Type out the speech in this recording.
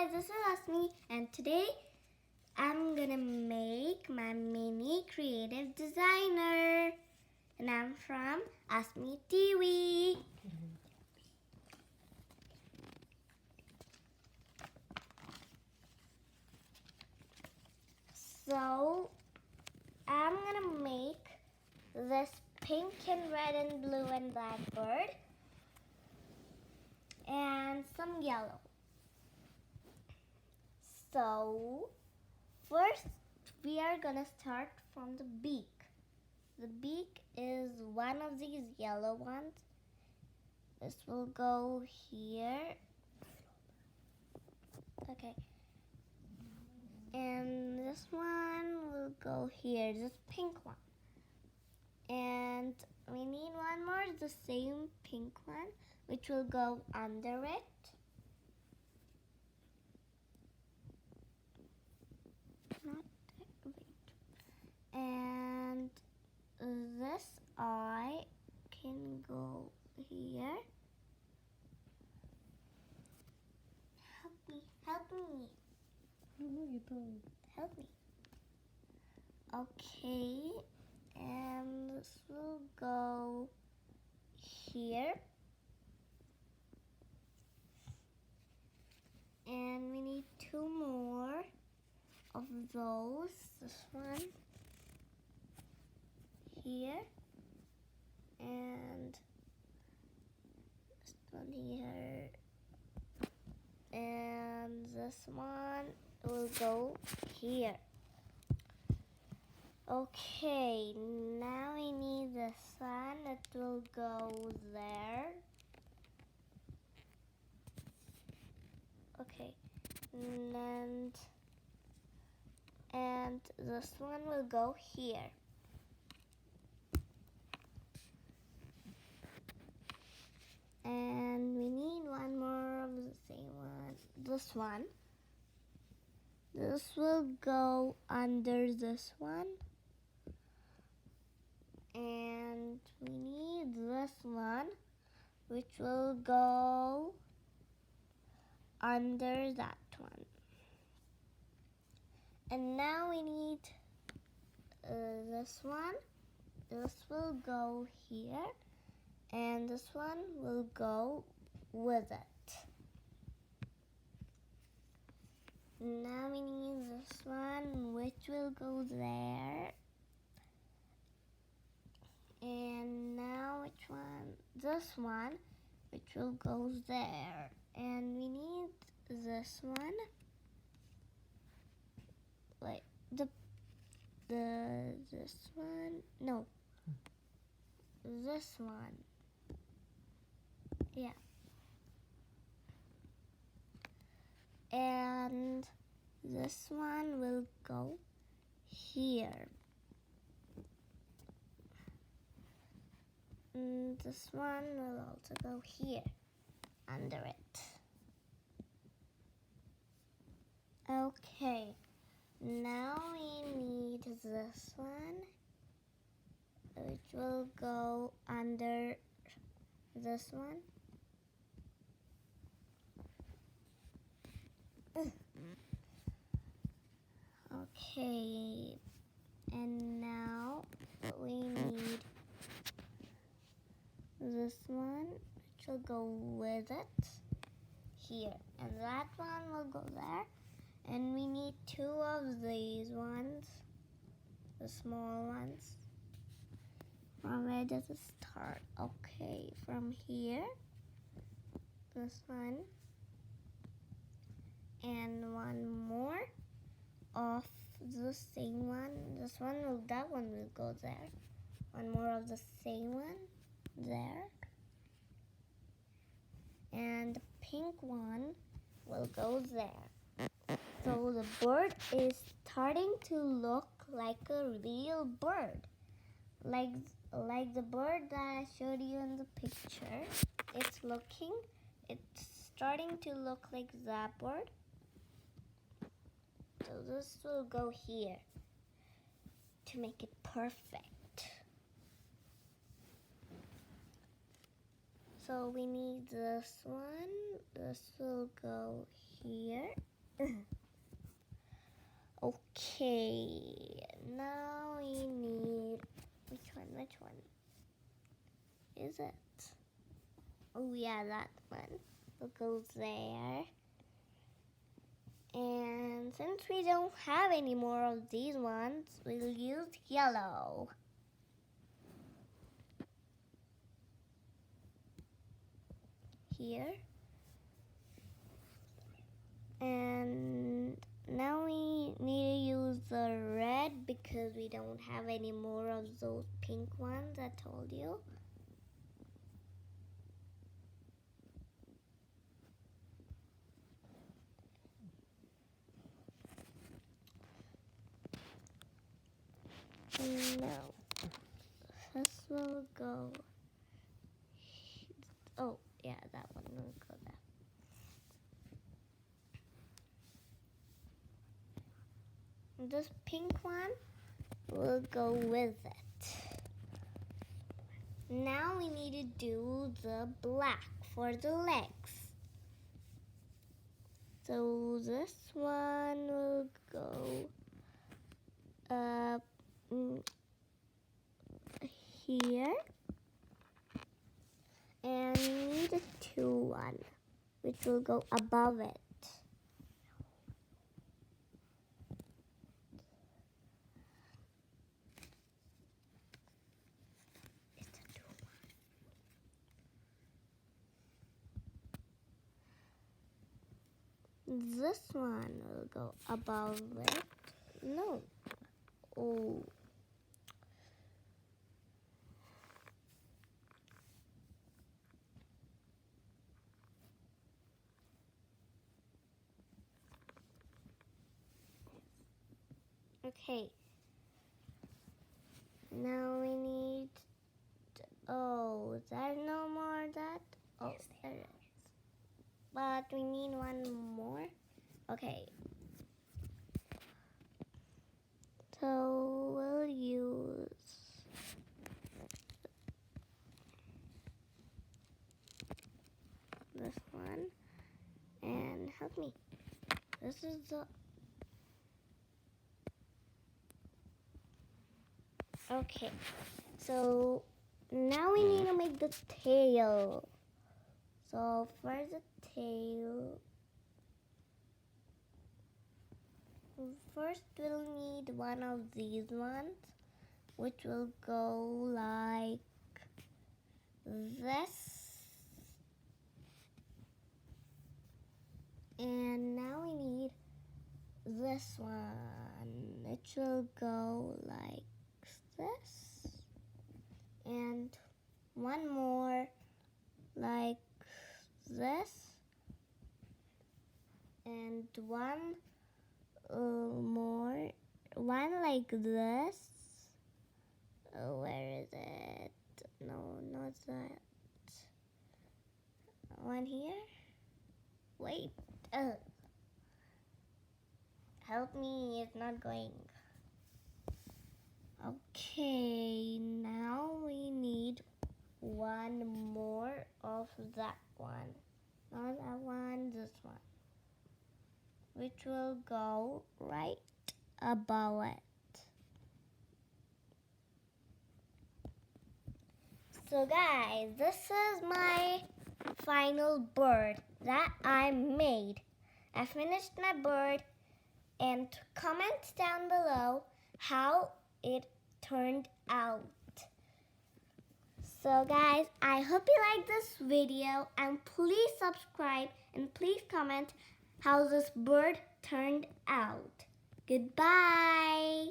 guys, this is Asmi, and today I'm gonna make my mini creative designer, and I'm from Asmi Tiwi. So I'm gonna make this pink and red and blue and black bird and some yellow. So first we are gonna start from the beak. The beak is one of these yellow ones. This will go here. Okay. And this one will go here, this pink one. And we need one more, the same pink one, which will go under it. Not that, wait. And this eye can go here. Help me, help me. Help me. Okay, and this will go here. And we need two more of those. This one here. And this one here. And this one will go here. Okay, now we need the sun. It will go there. Okay, and this one will go here. And we need one more of the same one. This one. This will go under this one. And we need this one, which will go under that one. And now we need this one. This will go here. And this one will go with it. Now we need this one, which will go there. And now which one? This one, which will go there. And we need this one. Wait, this one? No. This one. Yeah. And this one will go here. And this one will also go here, under it. Okay, now we need this one, which will go under this one. Okay, and now we need this one, which will go with it here, and that one will go there. And we need two of these ones, the small ones. From where does it start? Okay, from here, this one, and one more of the same one. That one will go there. One more of the same one there. And the pink one will go there. So the bird is starting to look like a real bird. Like the bird that I showed you in the picture. It's starting to look like that bird. So this will go here to make it perfect. So we need this one. This will go here. Okay, now we need, which one is it? Oh yeah, that one will go there. And since we don't have any more of these ones, we'll use yellow. Here. And now we need to use the red because we don't have any more of those pink ones I told you. No. This will go. Oh, yeah, that one will go there. This pink one will go with it. Now we need to do the black for the legs. So this one will go up here. And we need a 2 one, which will go above it. This one will go above it. No. Oh. Okay. Now we need. Oh, is there no more of that? Oh, yes, there is. But we need one more. Okay. So we'll use this one. And help me. This is the. Okay. So now we need to make the tail. So for the tail, first we'll need one of these ones, which will go like this. And now we need this one, which will go like this. And one more like this. And one more, one like this. Where is it? No, not that. One here. Wait. Help me, it's not going. Okay, now we need one more of that one. Not that one, this one. Which will go right above it. So guys, this is my final bird that I made. I finished my bird, and comment down below how it turned out. So guys, I hope you like this video, and please subscribe and please comment how this bird turned out. Goodbye.